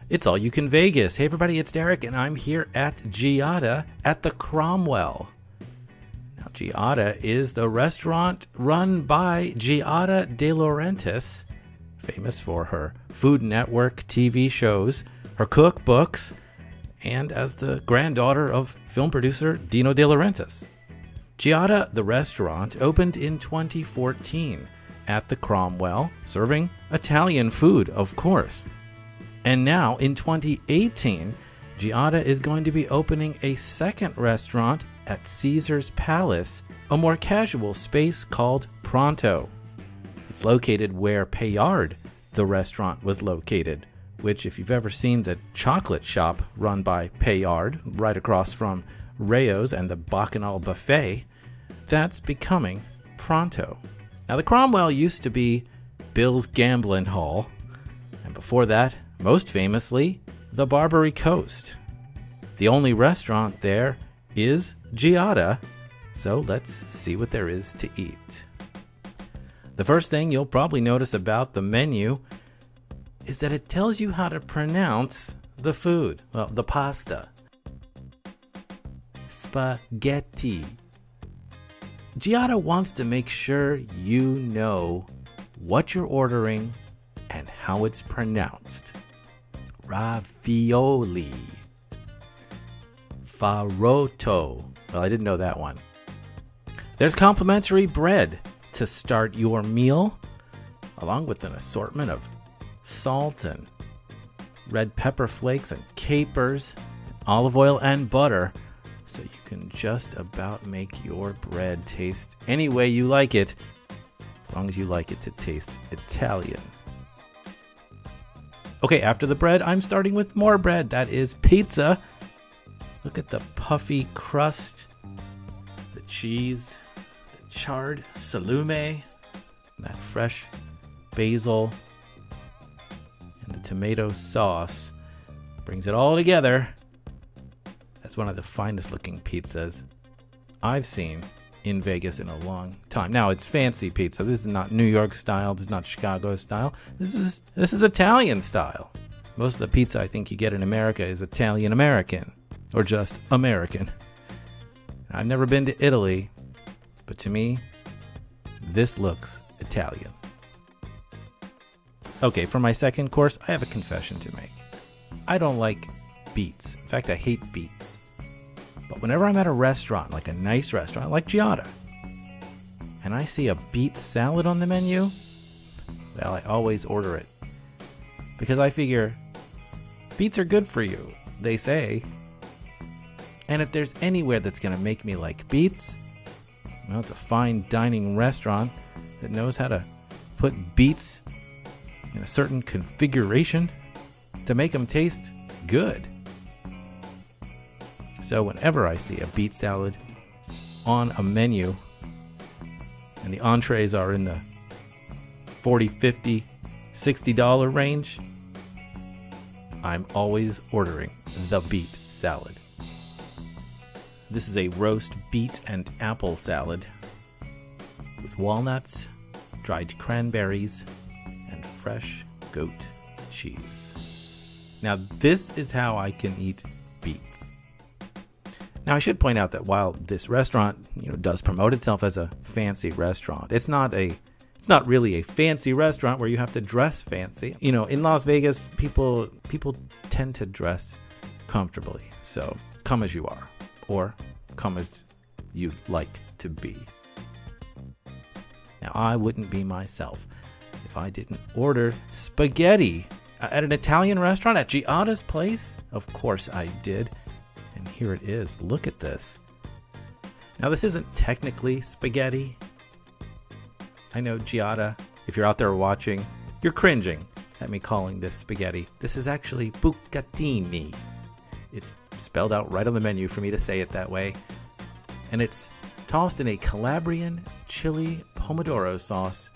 It's All You Can Vegas. Hey everybody, it's Derek and I'm here at Giada at the Cromwell. Now Giada is the restaurant run by Giada De Laurentiis, famous for her Food Network TV shows, her cookbooks, and as the granddaughter of film producer Dino De Laurentiis. Giada, the restaurant, opened in 2014 at the Cromwell, serving Italian food, of course. And now, in 2018, Giada is going to be opening a second restaurant at Caesar's Palace, a more casual space called Pronto. It's located where Payard, the restaurant, was located, which, if you've ever seen the chocolate shop run by Payard, right across from Rayo's and the Bacchanal Buffet, that's becoming Pronto. Now, the Cromwell used to be Bill's Gambling Hall, and before that, most famously, the Barbary Coast. The only restaurant there is Giada, so let's see what there is to eat. The first thing you'll probably notice about the menu is that it tells you how to pronounce the food. Well, the pasta. Spaghetti. Giada wants to make sure you know what you're ordering and how it's pronounced. Ravioli. Farotto. Well, I didn't know that one. There's complimentary bread to start your meal, along with an assortment of salt and red pepper flakes and capers, olive oil and butter, so you can just about make your bread taste any way you like it, as long as you like it to taste Italian. Okay, after the bread, I'm starting with more bread. That is pizza. Look at the puffy crust, the cheese, the charred salumi, that fresh basil, and the tomato sauce. Brings it all together. That's one of the finest looking pizzas I've seen in Vegas in a long time. Now, it's fancy pizza. This is not New York style. This is not Chicago style. This is Italian style. Most of the pizza I think you get in America is Italian American, or just American. I've never been to Italy, but to me, this looks Italian. Okay, for my second course, I have a confession to make. I don't like beets. In fact, I hate beets. But whenever I'm at a restaurant, like a nice restaurant like Giada, and I see a beet salad on the menu, well, I always order it. Because I figure, beets are good for you, they say. And if there's anywhere that's going to make me like beets, well, it's a fine dining restaurant that knows how to put beets in a certain configuration to make them taste good. So whenever I see a beet salad on a menu and the entrees are in the $40, $50, $60 range, I'm always ordering the beet salad. This is a roast beet and apple salad with walnuts, dried cranberries, and fresh goat cheese. Now this is how I can eat beets. Now, I should point out that while this restaurant, does promote itself as a fancy restaurant, it's not really a fancy restaurant where you have to dress fancy. In Las Vegas, people tend to dress comfortably. So come as you are, or come as you'd like to be. Now, I wouldn't be myself if I didn't order spaghetti at an Italian restaurant at Giada's place. Of course I did. And here it is. Look at this. Now, this isn't technically spaghetti. I know, Giada, if you're out there watching, you're cringing at me calling this spaghetti. This is actually bucatini. It's spelled out right on the menu for me to say it that way. And it's tossed in a Calabrian chili pomodoro sauce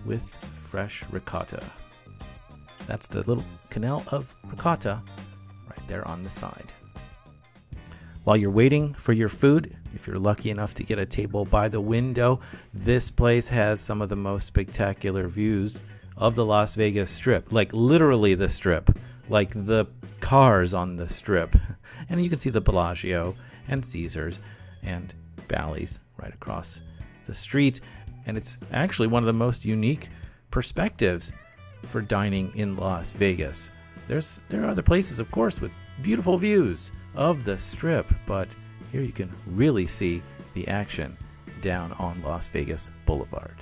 with fresh ricotta. That's the little canal of ricotta right there on the side. While you're waiting for your food, if you're lucky enough to get a table by the window, this place has some of the most spectacular views of the Las Vegas Strip. Like literally the Strip. like the cars on the Strip. And you can see the Bellagio and Caesars and Bally's right across the street. And it's actually one of the most unique perspectives for dining in Las Vegas. There are other places, of course, with beautiful views of the Strip, but here you can really see the action down on Las Vegas Boulevard.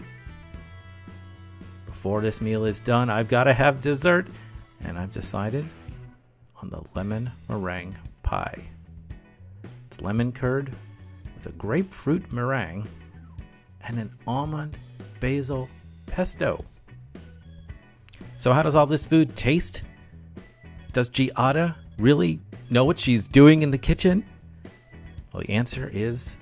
Before this meal is done, I've got to have dessert, and I've decided on the lemon meringue pie. It's lemon curd with a grapefruit meringue and an almond basil pesto. So how does all this food taste? Does Giada really know what she's doing in the kitchen? Well, the answer is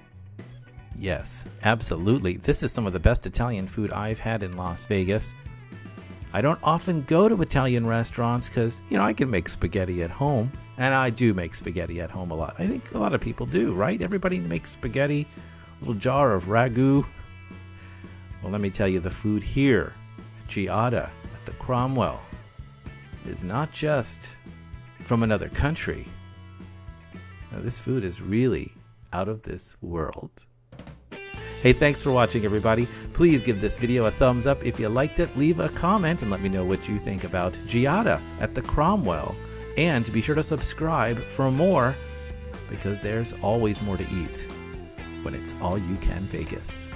yes, absolutely. This is some of the best Italian food I've had in Las Vegas. I don't often go to Italian restaurants because, I can make spaghetti at home. And I do make spaghetti at home a lot. I think a lot of people do, right? Everybody makes spaghetti, a little jar of ragu. Well, let me tell you, the food here at Giada at the Cromwell is not just from another country. Now, this food is really out of this world. Hey, thanks for watching, everybody. Please give this video a thumbs up if you liked it. Leave a comment and let me know what you think about Giada at the Cromwell. And be sure to subscribe for more, because there's always more to eat when it's all you can Vegas.